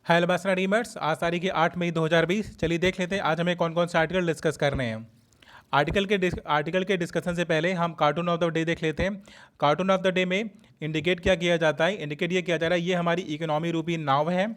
Hello बसना डीमर्स, आज तारीख है 8 मई 2020। चलिए देख लेते हैं आज हमें कौन कौन से आर्टिकल डिस्कस करने हैं। आर्टिकल के डिस्कशन से पहले हम कार्टून ऑफ द डे देख लेते हैं। कार्टून ऑफ द डे में इंडिकेट क्या किया जाता है? इंडिकेट ये किया जा रहा है, ये हमारी इकोनॉमी रूपी नाव है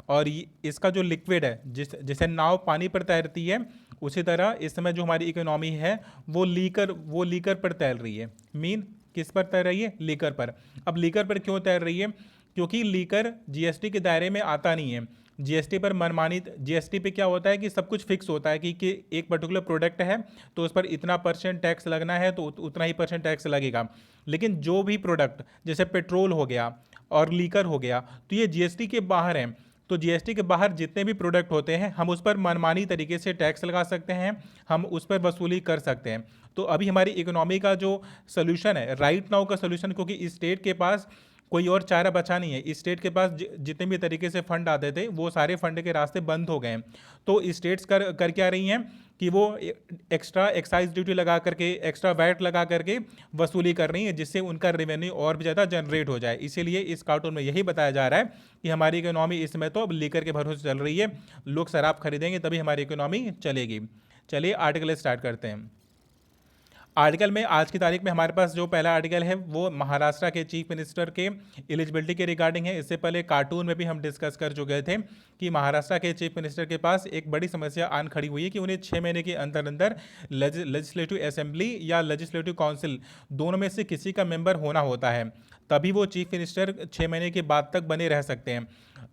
और इसका जो लिक्विड है, जिसे नाव पानी पर तैरती है, उसी तरह इस समय जो हमारी इकोनॉमी है वो लीकर पर तैर रही है। मीन किस पर तैर रही है? लीकर पर। अब लीकर पर क्यों तैर रही है? क्योंकि लीकर जीएसटी के दायरे में आता नहीं है। जीएसटी पर मनमानी, जीएसटी पे क्या होता है कि सब कुछ फिक्स होता है कि एक पर्टिकुलर प्रोडक्ट है तो उस पर इतना परसेंट टैक्स लगना है तो उतना ही परसेंट टैक्स लगेगा। लेकिन जो भी प्रोडक्ट जैसे पेट्रोल हो गया और लीकर हो गया तो ये जीएसटी के बाहर है। तो जीएसटी के बाहर जितने भी प्रोडक्ट होते हैं हम उस पर मनमानी तरीके से टैक्स लगा सकते हैं, हम उस पर वसूली कर सकते हैं। तो अभी हमारी इकोनॉमी का जो सोल्यूशन है, राइट नाउ का सोल्यूशन, क्योंकि स्टेट के पास कोई और चारा बचा नहीं है। इस स्टेट के पास जितने भी तरीके से फंड आते थे वो सारे फंड के रास्ते बंद हो गए हैं। तो स्टेट्स कर क्या रही हैं कि वो एक्स्ट्रा एक्साइज ड्यूटी लगा करके, एक्स्ट्रा वैट लगा करके वसूली कर रही हैं, जिससे उनका रेवेन्यू और भी ज़्यादा जनरेट हो जाए। इसीलिए इस कार्टून में यही बताया जा रहा है कि हमारी इकोनॉमी इस समय तो अब लीकर के भरोसे चल रही है। लोग शराब खरीदेंगे तभी हमारी इकोनॉमी चलेगी। चलिए आर्टिकल स्टार्ट करते हैं। आर्टिकल में आज की तारीख में हमारे पास जो पहला आर्टिकल है वो महाराष्ट्र के चीफ मिनिस्टर के एलिजिबिलिटी के रिगार्डिंग है। इससे पहले कार्टून में भी हम डिस्कस कर चुके थे कि महाराष्ट्र के चीफ मिनिस्टर के पास एक बड़ी समस्या आन खड़ी हुई है कि उन्हें 6 महीने के अंदर अंदर लेजिस्लेटिव असेंबली या लेजिस्लेटिव काउंसिल दोनों में से किसी का मेंबर होना होता है, तभी वो चीफ मिनिस्टर 6 महीने के बाद तक बने रह सकते हैं।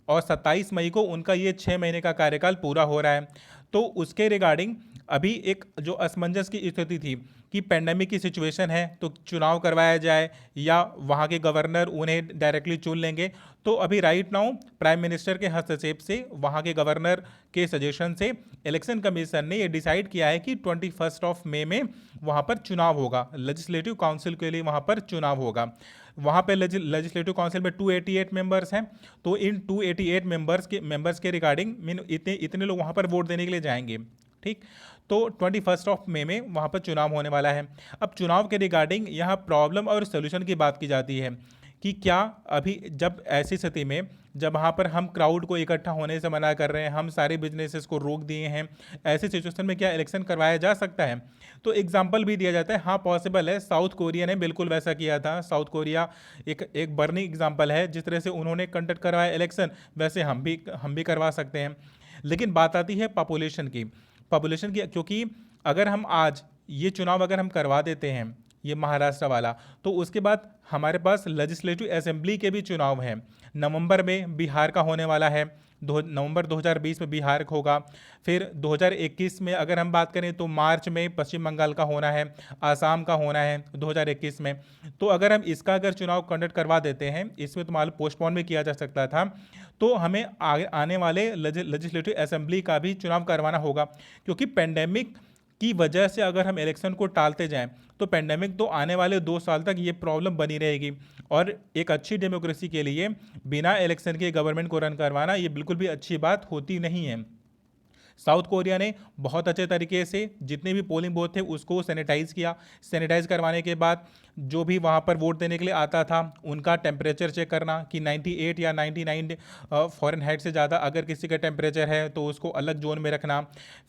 और 27 मई को उनका ये 6 महीने का कार्यकाल पूरा हो रहा है। तो उसके रिगार्डिंग अभी एक जो असमंजस की स्थिति थी कि पेंडेमिक की सिचुएशन है तो चुनाव करवाया जाए या वहाँ के गवर्नर उन्हें डायरेक्टली चुन लेंगे। तो अभी राइट नाउ प्राइम मिनिस्टर के हस्तक्षेप से, वहाँ के गवर्नर के सजेशन से इलेक्शन कमीशन ने ये डिसाइड किया है कि 21 मई में वहाँ पर चुनाव होगा, लेजिस्लेटिव काउंसिल के लिए वहाँ पर चुनाव होगा। वहाँ पे लेजिस्लेटिव काउंसिल में 288 मेंबर्स हैं। तो इन 288 मेंबर्स के रिगार्डिंग मीन इतने इतने लोग वहाँ पर वोट देने के लिए जाएंगे। ठीक, तो 21 मई में वहाँ पर चुनाव होने वाला है। अब चुनाव के रिगार्डिंग यहाँ प्रॉब्लम और सोल्यूशन की बात की जाती है कि क्या अभी जब ऐसी स्थिति में जब वहाँ पर हम क्राउड को इकट्ठा होने से मना कर रहे हैं, हम सारे बिजनेसेस को रोक दिए हैं, ऐसी सिचुएशन में क्या इलेक्शन करवाया जा सकता है? तो एग्जाम्पल भी दिया जाता है, हाँ पॉसिबल है। साउथ कोरिया ने बिल्कुल वैसा किया था। साउथ कोरिया एक बर्निंग एग्जाम्पल है। जिस तरह से उन्होंने कंडक्ट करवाया इलेक्शन, वैसे हम भी करवा सकते हैं। लेकिन बात आती है पॉपुलेशन की, क्योंकि अगर हम आज ये चुनाव अगर हम करवा देते हैं, ये महाराष्ट्र वाला, तो उसके बाद हमारे पास लेजिस्लेटिव असेंबली के भी चुनाव हैं। नवंबर में बिहार का होने वाला है, नवंबर 2020 में बिहार का होगा। फिर 2021 में अगर हम बात करें तो मार्च में पश्चिम बंगाल का होना है, आसाम का होना है 2021 में। तो अगर हम इसका अगर चुनाव कंडक्ट करवा देते हैं, इसमें तो मालूम पोस्टपोन भी किया जा सकता था, तो हमें आने वाले लेजिस्लेटिव असेंबली का भी चुनाव करवाना होगा। क्योंकि पेंडेमिक की वजह से अगर हम इलेक्शन को टालते जाएं तो पेंडेमिक तो आने वाले 2 साल तक ये प्रॉब्लम बनी रहेगी। और एक अच्छी डेमोक्रेसी के लिए बिना इलेक्शन के गवर्नमेंट को रन करवाना ये बिल्कुल भी अच्छी बात होती नहीं है। साउथ कोरिया ने बहुत अच्छे तरीके से जितने भी पोलिंग बूथ थे उसको सैनिटाइज किया। सैनिटाइज करवाने के बाद जो भी वहाँ पर वोट देने के लिए आता था उनका टेम्परेचर चेक करना कि 98 या 99 फ़ारेनहाइट से ज़्यादा अगर किसी का टेम्परेचर है तो उसको अलग जोन में रखना।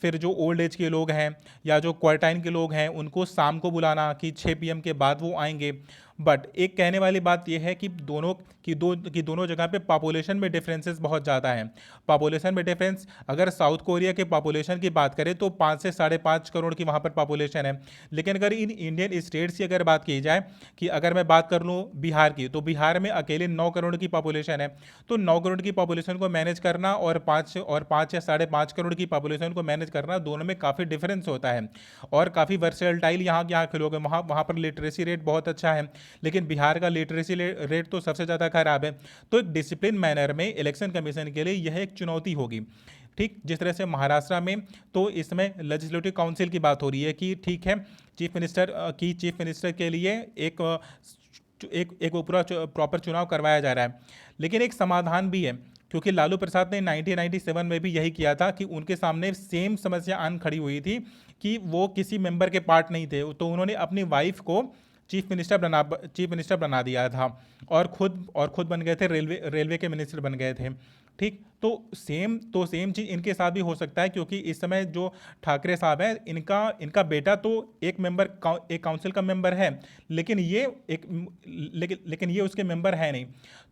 फिर जो ओल्ड एज के लोग हैं या जो क्वारंटाइन के लोग हैं उनको शाम को बुलाना कि 6 PM के बाद वो आएंगे। बट एक कहने वाली बात यह है कि दोनों जगह पे पॉपुलेशन में डिफरेंसेस बहुत ज़्यादा हैं। पॉपुलेशन में डिफरेंस, अगर साउथ कोरिया के पॉपुलेशन की बात करें तो 5 से 5.5 करोड़ की वहाँ पर पॉपुलेशन है। लेकिन अगर इन इंडियन स्टेट्स की अगर बात की जाए, कि अगर मैं बात कर लूँ बिहार की, तो बिहार में अकेले 9 करोड़ की पॉपुलेशन है। तो 9 करोड़ की पॉपुलेशन को मैनेज करना और 5 या 5.5 करोड़ की पॉपुलेशन को मैनेज करना, दोनों में काफ़ी डिफरेंस होता है। और काफ़ी वर्सेटाइल यहाँ के लोग हैं। वहाँ पर लिटरेसी रेट बहुत अच्छा है, लेकिन बिहार का लिटरेसी रेट तो सबसे ज़्यादा खराब है। तो एक डिसिप्लिन मैनर में इलेक्शन कमीशन के लिए यह एक चुनौती होगी। ठीक, जिस तरह से महाराष्ट्र में तो इसमें लेजिस्लेटिव काउंसिल की बात हो रही है कि ठीक है, चीफ मिनिस्टर के लिए एक पूरा प्रॉपर चुनाव करवाया जा रहा है। लेकिन एक समाधान भी है, क्योंकि लालू प्रसाद ने 1997 में भी यही किया था कि उनके सामने सेम समस्या आन खड़ी हुई थी कि वो किसी मेंबर के पार्ट नहीं थे, तो उन्होंने अपनी वाइफ को चीफ मिनिस्टर बना दिया था और खुद बन गए थे, रेलवे के मिनिस्टर बन गए थे। ठीक। तो सेम चीज़ इनके साथ भी हो सकता है, क्योंकि इस समय जो ठाकरे साहब हैं, इनका इनका बेटा तो एक एक काउंसिल का मेंबर है, लेकिन ये एक लेकिन ये उसके मेंबर है नहीं।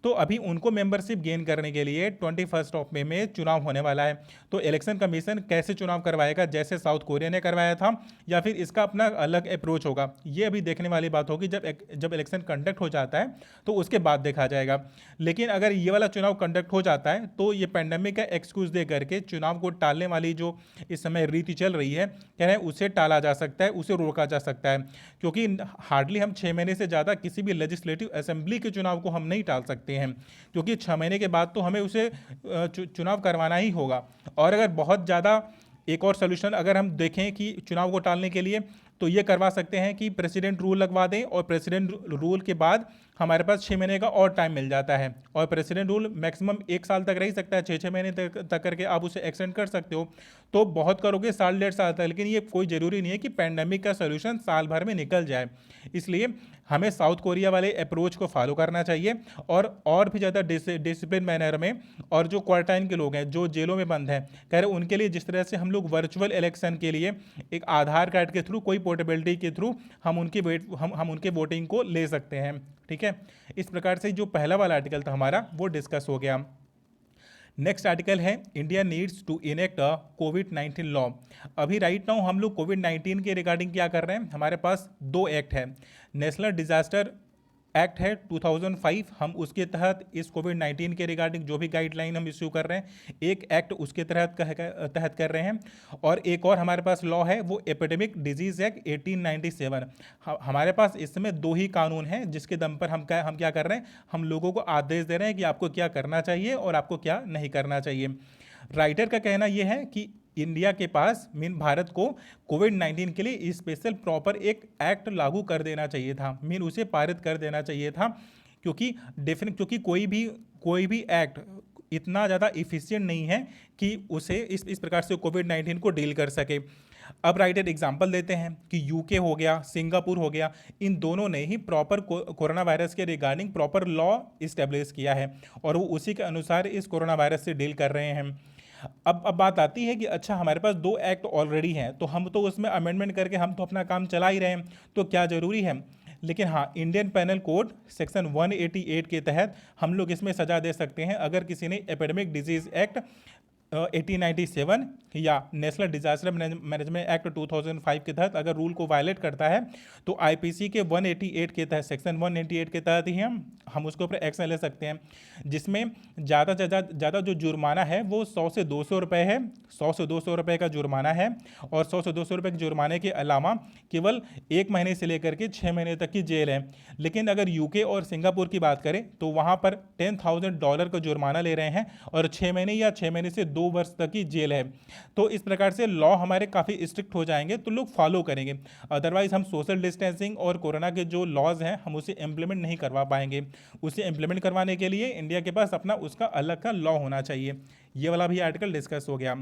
तो अभी उनको मेंबरशिप गेन करने के लिए 21 मई में चुनाव होने वाला है। तो इलेक्शन कमीशन कैसे चुनाव करवाएगा, जैसे साउथ कोरिया ने करवाया था, या फिर इसका अपना अलग अप्रोच होगा, ये अभी देखने वाली बात होगी। जब इलेक्शन कंडक्ट हो जाता है तो उसके बाद देखा जाएगा। लेकिन अगर ये वाला चुनाव कंडक्ट हो जाता है तो ये पेंडेमिक का एक्सक्यूज दे करके चुनाव को टालने वाली जो इस समय रीति चल रही है, कह रहे हैं उसे टाला जा सकता है, उसे रोका जा सकता है। क्योंकि हार्डली हम 6 महीने से ज़्यादा किसी भी लेजिस्लेटिव असेंबली के चुनाव को हम नहीं टाल सकते हैं, क्योंकि 6 महीने के बाद तो हमें उसे चुनाव करवाना ही होगा। और अगर बहुत ज़्यादा एक और सोल्यूशन अगर हम देखें कि चुनाव को टालने के लिए, तो ये करवा सकते हैं कि प्रेसिडेंट रूल लगवा दें, और प्रेसिडेंट रूल के बाद हमारे पास 6 महीने का और टाइम मिल जाता है। और प्रेसिडेंट रूल मैक्सिमम 1 साल तक रह सकता है, 6 6 महीने तक करके आप उसे एक्सटेंड कर सकते हो। तो बहुत करोगे 1 साल 1.5 साल तक, लेकिन ये कोई ज़रूरी नहीं है कि पैंडमिक का सोल्यूशन साल भर में निकल जाए। इसलिए हमें साउथ कोरिया वाले अप्रोच को फॉलो करना चाहिए, और भी ज़्यादा डिसिप्लिन मैनर में। और जो क्वारंटाइन के लोग हैं, जो जेलों में बंद हैं, कह रहे उनके लिए जिस तरह से हम लोग वर्चुअल इलेक्शन के लिए एक आधार कार्ड के थ्रू, कोई पोर्टेबिलिटी के थ्रू हम उनके वोटिंग को ले सकते हैं। ठीक है, इस प्रकार से जो पहला वाला आर्टिकल था हमारा वो डिस्कस हो गया। नेक्स्ट आर्टिकल है India needs to enact a कोविड-19 लॉ। अभी राइट नाउ हम लोग कोविड-19 के रिगार्डिंग क्या कर रहे हैं, हमारे पास 2 एक्ट है। नेशनल डिजास्टर एक्ट है 2005, हम उसके तहत इस कोविड-19 के रिगार्डिंग जो भी गाइडलाइन हम इश्यू कर रहे हैं, एक एक्ट उसके तहत कर रहे हैं। और एक और हमारे पास लॉ है, वो एपिडेमिक डिजीज एक्ट 1897। हमारे पास इस समय 2 ही कानून हैं जिसके दम पर हम क्या कर रहे हैं, हम लोगों को आदेश दे रहे हैं कि आपको क्या करना चाहिए और आपको क्या नहीं करना चाहिए। राइटर का कहना यह है कि इंडिया के पास मीन भारत को कोविड-19 के लिए स्पेशल प्रॉपर एक एक्ट लागू कर देना चाहिए था, मीन उसे पारित कर देना चाहिए था। क्योंकि कोई भी एक्ट इतना ज़्यादा इफिशिएंट नहीं है कि उसे इस प्रकार से कोविड-19 को डील कर सके। अब राइटर एग्जांपल देते हैं कि यूके हो गया, सिंगापुर हो गया, इन दोनों ने ही प्रॉपर कोरोना वायरस के रिगार्डिंग प्रॉपर लॉ इस्टेब्लिश किया है, और वो उसी के अनुसार इस कोरोना वायरस से डील कर रहे हैं। अब बात आती है कि अच्छा हमारे पास 2 एक्ट ऑलरेडी हैं, तो हम तो उसमें अमेंडमेंट करके हम तो अपना काम चला ही रहे हैं, तो क्या ज़रूरी है। लेकिन हाँ, इंडियन पेनल कोड सेक्शन 188 के तहत हम लोग इसमें सजा दे सकते हैं, अगर किसी ने एपिडेमिक डिजीज एक्ट 1897 या नेशनल डिजास्टर मैनेजमेंट एक्ट 2005 के तहत अगर रूल को वायलेट करता है, तो आईपीसी के 188 के तहत, सेक्शन 188 के तहत ही हम उसके ऊपर एक्शन ले सकते हैं, जिसमें ज़्यादा से ज़्यादा जो जुर्माना है वो 100 से 200 रुपये है। 100 से 200 रुपये का जुर्माना है, और 100 से 200 रुपये के जुर्माने के अलावा केवल 1 महीने से लेकर के 6 महीने तक की जेल है। लेकिन अगर यूके और सिंगापुर की बात करें तो वहाँ पर $10,000 का जुर्माना ले रहे हैं, और 6 महीने या 6 महीने से 2 वर्ष तक की जेल है। तो इस प्रकार से लॉ हमारे काफ़ी स्ट्रिक्ट हो जाएंगे, तो लोग फॉलो करेंगे। अदरवाइज हम सोशल डिस्टेंसिंग और कोरोना के जो लॉज हैं हम उसे इम्प्लीमेंट नहीं करवा पाएंगे। उसे इम्प्लीमेंट करवाने के लिए इंडिया के पास अपना उसका अलग का लॉ होना चाहिए। ये वाला भी आर्टिकल डिस्कस हो गया।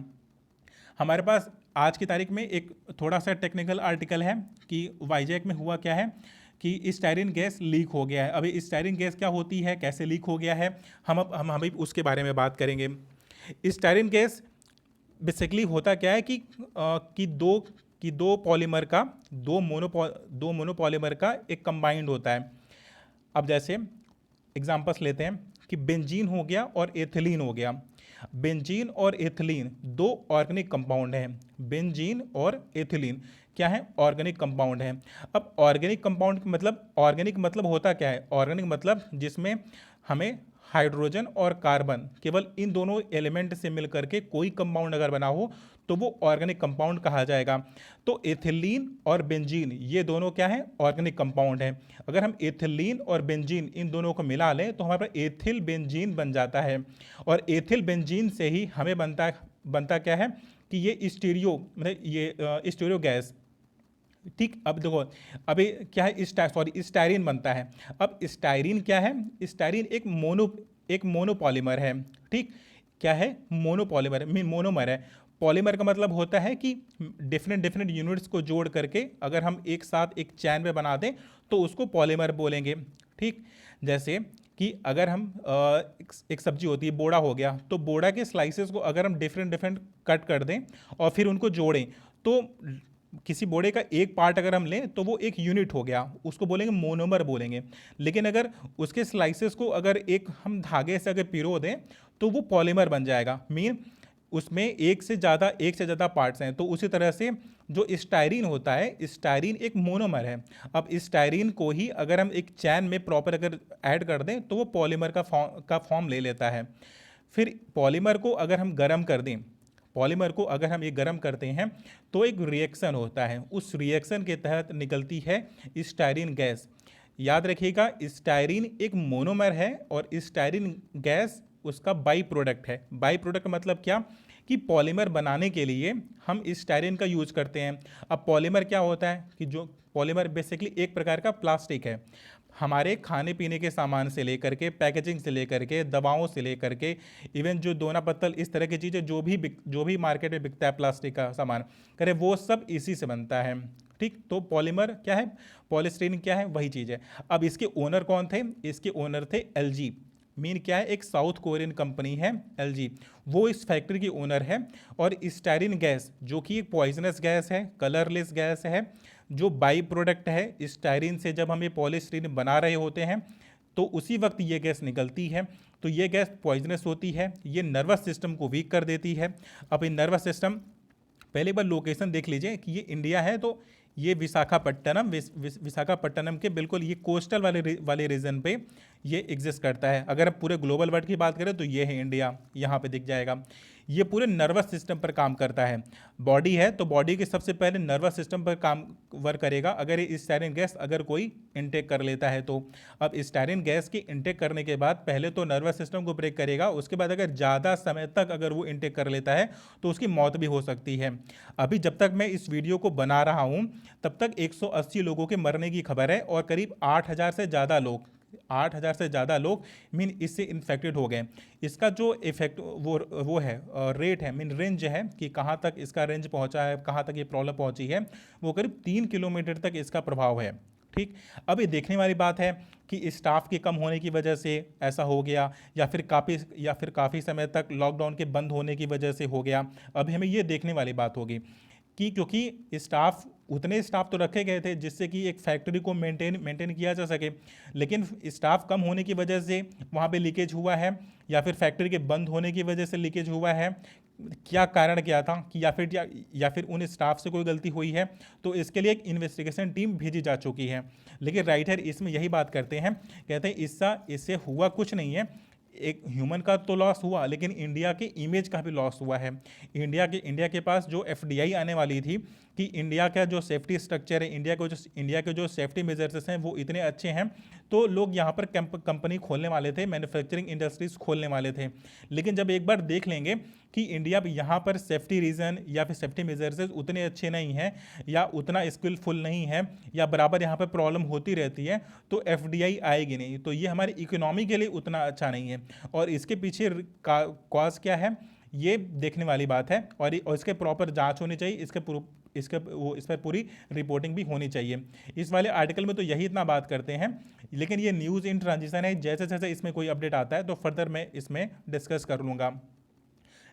हमारे पास आज की तारीख में एक थोड़ा सा टेक्निकल आर्टिकल है कि वाईजैक में हुआ क्या है कि स्टायरिन गैस लीक हो गया है। अभी स्टायरिन गैस क्या होती है, कैसे लीक हो गया है, हम अभी उसके बारे में बात करेंगे। स्टायरिन गैस बेसिकली होता क्या है कि दो पॉलीमर का दो मोनोपॉलीमर का एक कंबाइंड होता है। अब जैसे एग्जांपल्स लेते हैं कि बेंजीन हो गया और एथिलीन हो गया। बेंजीन और एथिलीन 2 ऑर्गेनिक कंपाउंड हैं। बेंजीन और एथिलीन क्या है, ऑर्गेनिक कंपाउंड हैं। अब ऑर्गेनिक मतलब होता क्या है, ऑर्गेनिक मतलब जिसमें हमें हाइड्रोजन और कार्बन, केवल इन दोनों एलिमेंट से मिलकर के कोई कंपाउंड अगर बना हो तो वो ऑर्गेनिक कंपाउंड कहा जाएगा। तो एथिलीन और बेंजीन ये दोनों क्या है, ऑर्गेनिक कंपाउंड हैं। अगर हम एथिलीन और बेंजीन इन दोनों को मिला लें तो हमारे पास एथिल बेंजीन बन जाता है, और एथिल बेंजीन से ही हमें बनता क्या है कि ये स्टीरियो गैस। ठीक, अब देखो अभी क्या है, स्टायरीन बनता है। अब स्टायरीन क्या है, स्टायरीन एक मोनोपॉलीमर है। ठीक, क्या है, मोनोपॉलीमर मीन मोनोमर है। पॉलीमर का मतलब होता है कि डिफरेंट यूनिट्स को जोड़ करके अगर हम एक साथ एक चैन में बना दें तो उसको पॉलीमर बोलेंगे। ठीक, जैसे कि अगर हम एक सब्जी होती है, बोड़ा हो गया, तो बोड़ा के स्लाइसेस को अगर हम डिफरेंट डिफरेंट कट कर दें और फिर उनको जोड़ें, तो किसी बोड़े का एक पार्ट अगर हम लें तो वो एक यूनिट हो गया, उसको बोलेंगे मोनोमर बोलेंगे। लेकिन अगर उसके स्लाइसेस को अगर एक हम धागे से अगर पिरो दें तो वो पॉलीमर बन जाएगा। मीन उसमें एक से ज़्यादा पार्ट्स हैं। तो उसी तरह से जो स्टायरीन होता है, स्टायरीन एक मोनोमर है। अब स्टायरीन को ही अगर हम एक चैन में प्रॉपर अगर ऐड कर दें तो वो पॉलीमर का फॉर्म ले लेता है। फिर पॉलीमर को अगर हम गर्म कर दें, पॉलीमर को अगर हम ये गर्म करते हैं तो एक रिएक्शन होता है, उस रिएक्शन के तहत निकलती है स्टायरीन गैस। याद रखिएगा, स्टायरीन एक मोनोमर है और स्टायरीन गैस उसका बाई प्रोडक्ट है। बाई प्रोडक्ट मतलब क्या, कि पॉलीमर बनाने के लिए हम स्टायरीन का यूज करते हैं। अब पॉलीमर क्या होता है, कि जो पॉलीमर बेसिकली एक प्रकार का प्लास्टिक है। हमारे खाने पीने के सामान से लेकर के, पैकेजिंग से लेकर के, दवाओं से लेकर के, इवन जो दोना पत्तल, इस तरह की चीज़ें जो भी मार्केट में बिकता है प्लास्टिक का सामान करे, वो सब इसी से बनता है। ठीक, तो पॉलीमर क्या है, पॉलीस्टीरीन क्या है, वही चीज़ है। अब इसके ओनर कौन थे, इसके ओनर थे एलजी। मीन क्या है, एक साउथ कोरियन कंपनी है एलजी, वो इस फैक्ट्री की ओनर है। और स्टायरीन गैस जो कि एक पॉइजनस गैस है, कलरलेस गैस है, जो बाई प्रोडक्ट है स्टायरीन से। जब हम ये पॉलीस्टीरीन बना रहे होते हैं तो उसी वक्त ये गैस निकलती है, तो ये गैस पॉइजनस होती है, ये नर्वस सिस्टम को वीक कर देती है। अब ये नर्वस सिस्टम, पहले बार लोकेशन देख लीजिए कि ये इंडिया है, तो ये विशाखापट्टनम, विशाखापट्टनम के बिल्कुल ये कोस्टल वाले रीजन पे ये एग्जिस्ट करता है। अगर आप पूरे ग्लोबल वर्ल्ड की बात करें तो ये है इंडिया, यहाँ पे दिख जाएगा। ये पूरे नर्वस सिस्टम पर काम करता है। बॉडी है तो बॉडी के सबसे पहले नर्वस सिस्टम पर काम वर्क करेगा अगर ये स्टायरीन गैस अगर कोई इनटेक कर लेता है तो। अब स्टायरीन गैस की इनटेक करने के बाद पहले तो नर्वस सिस्टम को ब्रेक करेगा, उसके बाद अगर ज़्यादा समय तक अगर वो इनटेक कर लेता है तो उसकी मौत भी हो सकती है। अभी जब तक मैं इस वीडियो को बना रहा हूँ तब तक 180 लोगों के मरने की खबर है और करीब 8,000 से ज़्यादा लोग मीन इससे इन्फेक्टेड हो गए। इसका जो इफेक्ट वो है रेट है, मीन रेंज है कि कहाँ तक इसका रेंज पहुँचा है, कहाँ तक ये प्रॉब्लम पहुँची है, वो करीब 3 किलोमीटर तक इसका प्रभाव है। ठीक, अब ये देखने वाली बात है कि स्टाफ के कम होने की वजह से ऐसा हो गया या फिर काफ़ी समय तक लॉकडाउन के बंद होने की वजह से हो गया। अभी हमें ये देखने वाली बात होगी कि क्योंकि उतने स्टाफ तो रखे गए थे जिससे कि एक फैक्ट्री को मेंटेन किया जा सके, लेकिन स्टाफ कम होने की वजह से वहाँ पे लीकेज हुआ है या फिर फैक्ट्री के बंद होने की वजह से लीकेज हुआ है। क्या कारण क्या था, कि या फिर उन स्टाफ से कोई गलती हुई है, तो इसके लिए एक इन्वेस्टिगेशन टीम भेजी जा चुकी है। लेकिन राइटर इसमें यही बात करते हैं, कहते हैं इससे हुआ कुछ नहीं है, एक ह्यूमन का तो लॉस हुआ लेकिन इंडिया के इमेज का भी लॉस हुआ है। इंडिया के पास जो एफडीआई आने वाली थी, कि इंडिया का जो सेफ्टी स्ट्रक्चर है, इंडिया के जो सेफ्टी मेजर्स हैं वो इतने अच्छे हैं, तो लोग यहाँ पर कंपनी खोलने वाले थे, मैन्युफैक्चरिंग इंडस्ट्रीज खोलने वाले थे। लेकिन जब एक बार देख लेंगे कि इंडिया यहाँ पर सेफ्टी रीज़न या फिर सेफ्टी मेजर्स उतने अच्छे नहीं हैं या उतना स्किलफुल नहीं है या बराबर यहाँ पर प्रॉब्लम होती रहती है, तो एफडीआई आएगी नहीं, तो ये हमारी इकोनॉमी के लिए उतना अच्छा नहीं है। और इसके पीछे कॉज क्या है ये देखने वाली बात है, और इसके प्रॉपर जांच होनी चाहिए, इस पर पूरी रिपोर्टिंग भी होनी चाहिए। इस वाले आर्टिकल में तो यही इतना बात करते हैं, लेकिन ये न्यूज़ इन ट्रांजिशन है, जैसे जैसे इसमें कोई अपडेट आता है तो फर्दर मैं इसमें डिस्कस कर लूँगा।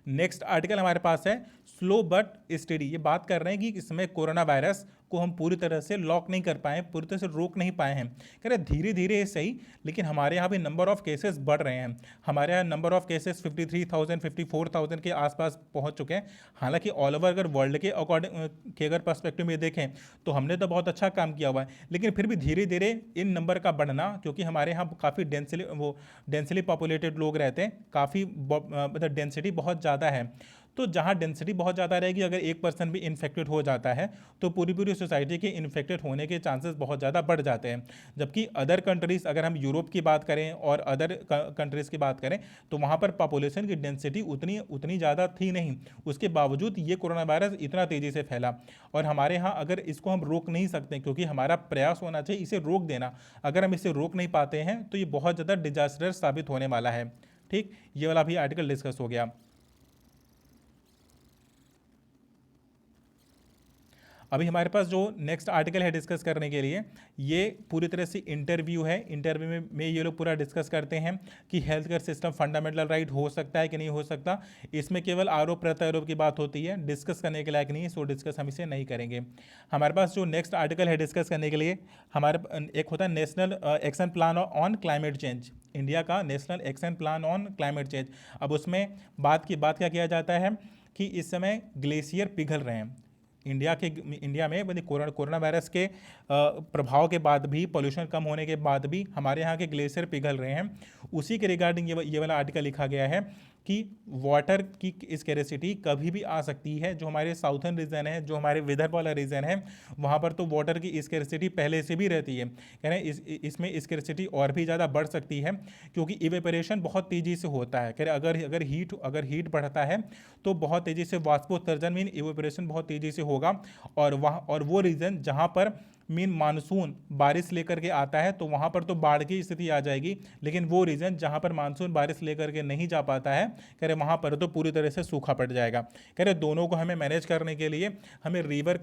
नेक्स्ट आर्टिकल हमारे पास है स्लो बट स्टेडी। ये बात कर रहे हैं कि इसमें कोरोना वायरस को हम पूरी तरह से लॉक नहीं कर पाए, पूरी तरह से रोक नहीं पाए हैं। कह रहे धीरे धीरे सही, लेकिन हमारे यहाँ भी नंबर ऑफ केसेस बढ़ रहे हैं। हमारे यहाँ नंबर ऑफ केसेस 53,000 54,000 के आसपास पहुँच चुके हैं। हालांकि ऑल ओवर अगर वर्ल्ड के अकॉर्डिंग के अगर पर्सपेक्टिव में देखें तो हमने तो बहुत अच्छा काम किया हुआ है, लेकिन फिर भी धीरे धीरे इन नंबर का बढ़ना, क्योंकि हमारे यहाँ काफ़ी डेंसली पॉपुलेटेड लोग रहते हैं, काफ़ी मतलब डेंसिटी बहुत ज़्यादा है। तो जहाँ डेंसिटी बहुत ज़्यादा रहेगी, अगर एक पर्सन भी इन्फेक्टेड हो जाता है तो पूरी सोसाइटी के इन्फेक्टेड होने के चांसेस बहुत ज़्यादा बढ़ जाते हैं। जबकि अदर कंट्रीज़, अगर हम यूरोप की बात करें और अदर कंट्रीज़ की बात करें, तो वहाँ पर पॉपुलेशन की डेंसिटी उतनी ज़्यादा थी नहीं, उसके बावजूद ये कोरोना वायरस इतना तेज़ी से फैला। और हमारे यहाँ अगर इसको हम रोक नहीं सकते, क्योंकि हमारा प्रयास होना चाहिए इसे रोक देना, अगर हम इसे रोक नहीं पाते हैं तो ये बहुत ज़्यादा डिजास्टर साबित होने वाला है। ठीक, ये वाला भी आर्टिकल डिस्कस हो गया। अभी हमारे पास जो नेक्स्ट आर्टिकल है डिस्कस करने के लिए, ये पूरी तरह से इंटरव्यू है। इंटरव्यू में ये लोग पूरा डिस्कस करते हैं कि health care system fundamental right हो सकता है कि नहीं हो सकता। इसमें केवल आरोप प्रत्यारोप की बात होती है, डिस्कस करने के लायक नहीं है, सो डिस्कस हम इसे नहीं करेंगे। हमारे पास जो नेक्स्ट आर्टिकल है डिस्कस करने के लिए, हमारे एक होता है national action plan on climate change, India का national action plan on climate change. अब उसमें बात क्या किया जाता है कि इस समय ग्लेशियर पिघल रहे हैं इंडिया में यदि कोरोना वायरस के प्रभाव के बाद भी, पोल्यूशन कम होने के बाद भी हमारे यहाँ के ग्लेशियर पिघल रहे हैं। उसी के रिगार्डिंग ये वाला आर्टिकल लिखा गया है कि वाटर की स्कैरिसिटी कभी भी आ सकती है। जो हमारे साउथर्न रीजन है, जो हमारे विदर्भ वाला रीजन है, वहाँ पर तो वाटर की स्कैरिसिटी पहले से भी रहती है। कह रहे हैं इसमें स्कैरिसिटी और भी ज़्यादा बढ़ सकती है, क्योंकि इवेपोरेशन बहुत तेज़ी से होता है। कह रहे अगर हीट बढ़ता है तो बहुत तेज़ी से वाष्पोत्सर्जन मीन इवेपोरेशन बहुत तेज़ी से होगा। और वो रीजन जहाँ पर मीन मानसून बारिश लेकर के आता है तो वहाँ पर तो बाढ़ की स्थिति आ जाएगी। लेकिन वो रीजन जहाँ पर मानसून बारिश लेकर के नहीं जा पाता है, कह रहे वहाँ पर तो पूरी तरह से सूखा पड़ जाएगा। कह रहे दोनों को हमें मैनेज करने के लिए हमें रिवर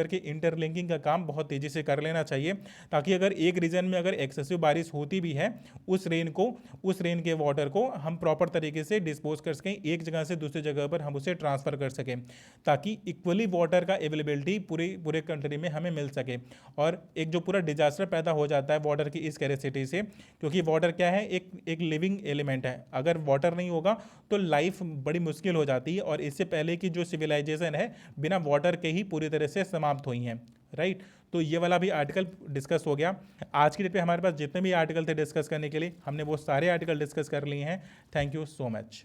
के इंटरलिंकिंग का काम बहुत तेज़ी से कर लेना चाहिए, ताकि अगर एक रीजन में अगर एक्सेसिव बारिश होती भी है, उस रेन के वाटर को हम प्रॉपर तरीके से डिस्पोज कर सकें, एक जगह से दूसरी जगह पर हम उसे ट्रांसफ़र कर सकें, ताकि इक्वली वाटर का अवेलेबिलिटी पूरे कंट्री में हमें मिल सके। और एक जो पूरा डिजास्टर पैदा हो जाता है वाटर की स्कैरिसिटी से, क्योंकि वाटर क्या है, एक लिविंग एलिमेंट है। अगर वाटर नहीं होगा तो लाइफ बड़ी मुश्किल हो जाती है, और इससे पहले की जो सिविलाइजेशन है बिना वाटर के ही पूरी तरह से समाप्त हुई हैं, राइट। तो ये वाला भी आर्टिकल डिस्कस हो गया। आज की डेट पे हमारे पास जितने भी आर्टिकल थे डिस्कस करने के लिए, हमने वो सारे आर्टिकल डिस्कस कर लिए हैं। Thank you so much.